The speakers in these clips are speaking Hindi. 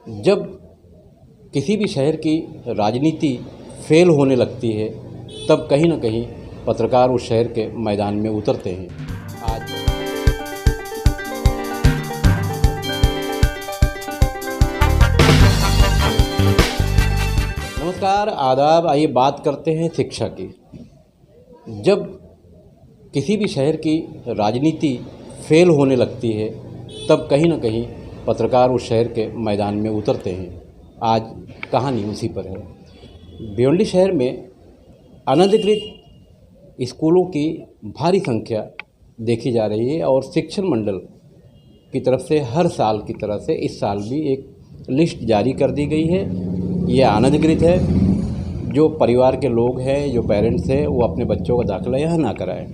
जब किसी भी शहर की राजनीति फेल होने लगती है तब कहीं ना कहीं पत्रकार उस शहर के मैदान में उतरते हैं। आज नमस्कार, आदाब। आइए बात करते हैं शिक्षा की। जब किसी भी शहर की राजनीति फेल होने लगती है तब कहीं ना कहीं पत्रकार उस शहर के मैदान में उतरते हैं। आज कहानी उसी पर है। भिवंडी शहर में अनधिकृत स्कूलों की भारी संख्या देखी जा रही है और शिक्षण मंडल की तरफ से हर साल की तरह से इस साल भी एक लिस्ट जारी कर दी गई है। ये अनधिकृत है। जो परिवार के लोग हैं, जो पेरेंट्स हैं, वो अपने बच्चों का दाखिला यहाँ ना कराएं।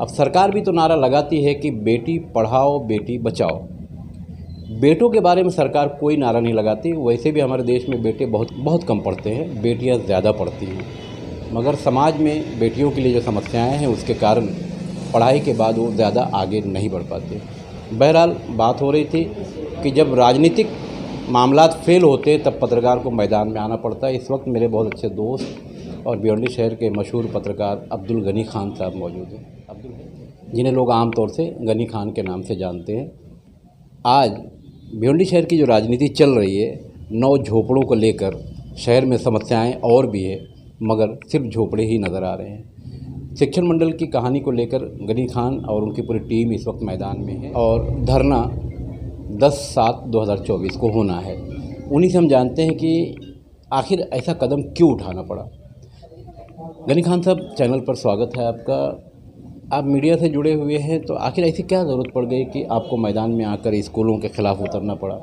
अब सरकार भी तो नारा लगाती है कि बेटी पढ़ाओ बेटी बचाओ। बेटों के बारे में सरकार कोई नारा नहीं लगाती। वैसे भी हमारे देश में बेटे बहुत कम पढ़ते हैं, बेटियां ज़्यादा पढ़ती हैं। मगर समाज में बेटियों के लिए जो समस्याएं हैं उसके कारण पढ़ाई के बाद वो ज़्यादा आगे नहीं बढ़ पाते। बहरहाल बात हो रही थी कि जब राजनीतिक मामलात फेल होते तब पत्रकार को मैदान में आना पड़ता है। इस वक्त मेरे बहुत अच्छे दोस्त और भिवंडी शहर के मशहूर पत्रकार अब्दुल गनी खान साहब मौजूद हैं। अब्दुल, जिन्हें लोग आमतौर से गनी खान के नाम से जानते हैं। आज भिवंडी शहर की जो राजनीति चल रही है, 9 झोपड़ों को लेकर शहर में समस्याएं और भी है, मगर सिर्फ झोपड़े ही नज़र आ रहे हैं। शिक्षण मंडल की कहानी को लेकर गनी खान और उनकी पूरी टीम इस वक्त मैदान में है और धरना 10/7/2024 को होना है। उन्हीं से हम जानते हैं कि आखिर ऐसा कदम क्यों उठाना पड़ा। गनी खान साहब, चैनल पर स्वागत है आपका। आप मीडिया से जुड़े हुए हैं, तो आखिर ऐसी क्या ज़रूरत पड़ गई कि आपको मैदान में आकर स्कूलों के ख़िलाफ़ उतरना पड़ा?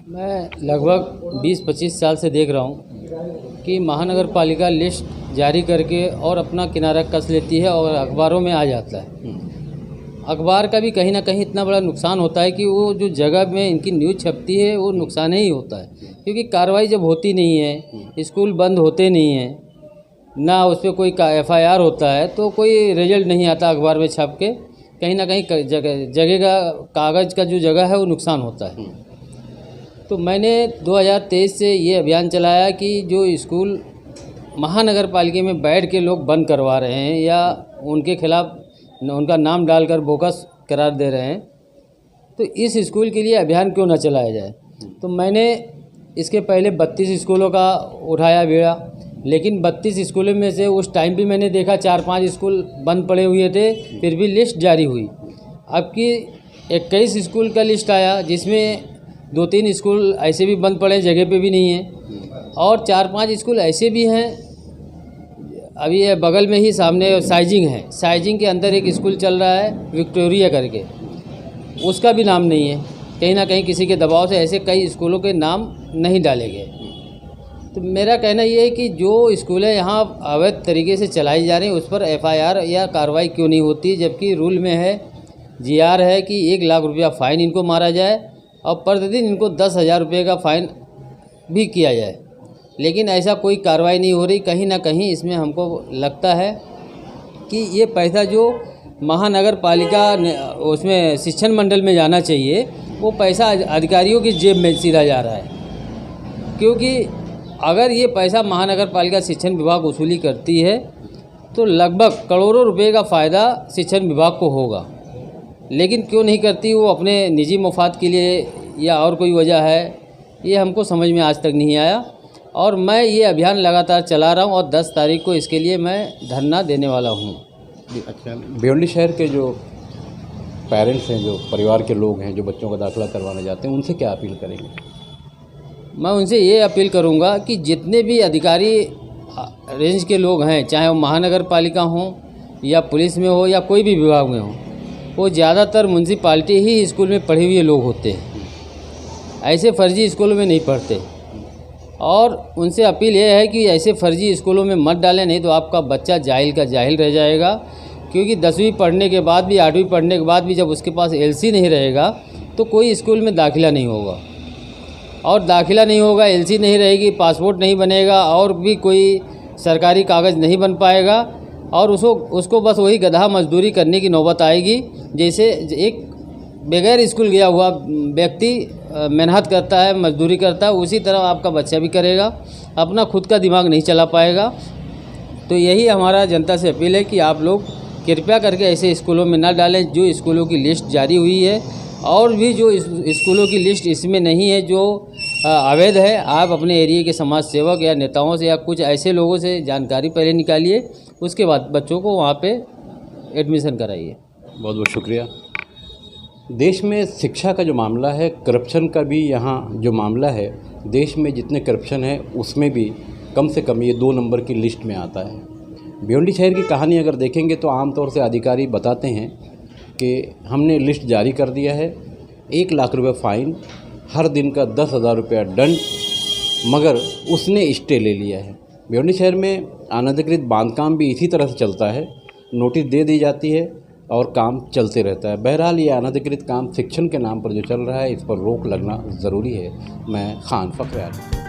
मैं लगभग 20-25 साल से देख रहा हूँ कि महानगर पालिका लिस्ट जारी करके और अपना किनारा कस लेती है और अखबारों में आ जाता है। अखबार का भी कहीं ना कहीं इतना बड़ा नुकसान होता है कि वो जो जगह में इनकी न्यूज़ छपती है वो नुकसान ही होता है, क्योंकि कार्रवाई जब होती नहीं है, स्कूल बंद होते नहीं हैं, ना उस पर कोई FIR होता है, तो कोई रिजल्ट नहीं आता अखबार में छप के। कहीं ना कहीं जगह का कागज़ का जो जगह है वो नुकसान होता है। तो मैंने 2023 से ये अभियान चलाया कि जो स्कूल महानगर पालिका में बैठ के लोग बंद करवा रहे हैं या उनके खिलाफ उनका नाम डालकर बोगस करार दे रहे हैं, तो इस स्कूल के लिए अभियान क्यों ना चलाया जाए। तो मैंने इसके पहले 32 स्कूलों का उठाया बीड़ा, लेकिन 32 स्कूलों में से उस टाइम भी मैंने देखा 4-5 स्कूल बंद पड़े हुए थे, फिर भी लिस्ट जारी हुई। अब की 21 स्कूल का लिस्ट आया, जिसमें 2-3 स्कूल ऐसे भी बंद पड़े, जगह पे भी नहीं है, और 4-5 स्कूल ऐसे भी हैं। अभी ये बगल में ही सामने साइजिंग है, साइजिंग के अंदर एक स्कूल चल रहा है विक्टोरिया करके, उसका भी नाम नहीं है। कहीं ना कहीं किसी के दबाव से ऐसे कई स्कूलों के नाम नहीं डाले गए। तो मेरा कहना ये है कि जो स्कूलें यहाँ अवैध तरीके से चलाई जा रही हैं उस पर FIR या कार्रवाई क्यों नहीं होती, जबकि रूल में है, GR है कि 1 लाख रुपया फ़ाइन इनको मारा जाए और प्रतिदिन इनको 10,000 रुपये का फ़ाइन भी किया जाए, लेकिन ऐसा कोई कार्रवाई नहीं हो रही। कहीं ना कहीं इसमें हमको लगता है कि ये पैसा जो महानगर पालिका उसमें शिक्षण मंडल में जाना चाहिए, वो पैसा अधिकारियों की जेब में सीधा जा रहा है। क्योंकि अगर ये पैसा महानगर पालिका शिक्षण विभाग वसूली करती है तो लगभग करोड़ों रुपए का फ़ायदा शिक्षण विभाग को होगा, लेकिन क्यों नहीं करती, वो अपने निजी मफाद के लिए या और कोई वजह है, ये हमको समझ में आज तक नहीं आया। और मैं ये अभियान लगातार चला रहा हूँ और 10 तारीख को इसके लिए मैं धरना देने वाला हूँ। अच्छा, भिवंडी शहर के जो पेरेंट्स हैं, जो परिवार के लोग हैं, जो बच्चों का दाखिला करवाने जाते हैं, उनसे क्या अपील करेंगे? मैं उनसे ये अपील करूंगा कि जितने भी अधिकारी रेंज के लोग हैं, चाहे वो महानगर पालिका हों या पुलिस में हो या कोई भी विभाग में हो, वो ज़्यादातर म्यूनसिपाल्टी ही स्कूल में पढ़े हुए लोग होते हैं, ऐसे फर्जी स्कूलों में नहीं पढ़ते। और उनसे अपील ये है कि ऐसे फर्जी स्कूलों में मत डालें, नहीं तो आपका बच्चा जाहिल का जाहिल रह जाएगा। क्योंकि 10वीं पढ़ने के बाद भी, 8वीं पढ़ने के बाद भी जब उसके पास LC नहीं रहेगा तो कोई स्कूल में दाखिला नहीं होगा, और दाखिला नहीं होगा, LC नहीं रहेगी, पासपोर्ट नहीं बनेगा और भी कोई सरकारी कागज़ नहीं बन पाएगा, और उसको बस वही गधा मजदूरी करने की नौबत आएगी। जैसे एक बगैर स्कूल गया हुआ व्यक्ति मेहनत करता है, मजदूरी करता है, उसी तरह आपका बच्चा भी करेगा, अपना खुद का दिमाग नहीं चला पाएगा। तो यही हमारा जनता से अपील है कि आप लोग कृपया करके ऐसे स्कूलों में ना डालें। जो स्कूलों की लिस्ट जारी हुई है और भी जो स्कूलों की लिस्ट इसमें नहीं है जो अवैध है, आप अपने एरिया के समाज सेवक या नेताओं से या कुछ ऐसे लोगों से जानकारी पहले निकालिए, उसके बाद बच्चों को वहाँ पे एडमिशन कराइए। बहुत बहुत शुक्रिया। देश में शिक्षा का जो मामला है, करप्शन का भी यहाँ जो मामला है, देश में जितने करप्शन है उसमें भी कम से कम ये 2 नंबर की लिस्ट में आता है। भिवंडी शहर की कहानी अगर देखेंगे तो आमतौर से अधिकारी बताते हैं कि हमने लिस्ट जारी कर दिया है, 1 लाख रुपये फ़ाइन, हर दिन का 10,000 रुपया दंड, मगर उसने स्टे ले लिया है। भिवंडी शहर में अनधिकृत बांधकाम भी इसी तरह से चलता है, नोटिस दे दी जाती है और काम चलते रहता है। बहरहाल ये अनधिकृत काम शिक्षण के नाम पर जो चल रहा है, इस पर रोक लगना ज़रूरी है। मैं Khan Fakhr Alam.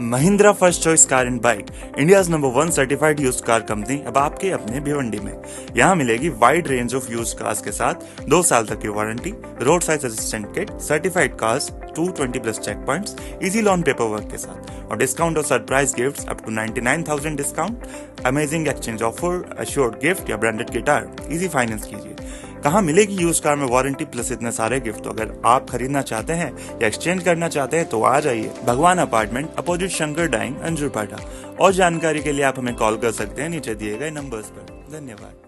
Mahindra first choice car and bike, India's number 1 certified used car company अब आपके अपने भिवंडी में। यहाँ मिलेगी wide range of used cars के साथ 2 साल तक की warranty, road side assistant kit, certified cars, 220+ check points, easy loan paper work के साथ और डिस्काउंट और surprise gifts up to 99,000 discount, amazing exchange offer, assured gift या ब्रांडेड गिटार, इजी फाइनेंस कीजिए। कहाँ मिलेगी यूज कार में वारंटी प्लस इतने सारे गिफ्ट? तो अगर आप खरीदना चाहते हैं या एक्सचेंज करना चाहते हैं तो आ जाइए भगवान अपार्टमेंट, अपोजिट शंकर डाइंग, अंजुरपाटा। और जानकारी के लिए आप हमें कॉल कर सकते हैं नीचे दिए गए नंबर्स पर। धन्यवाद।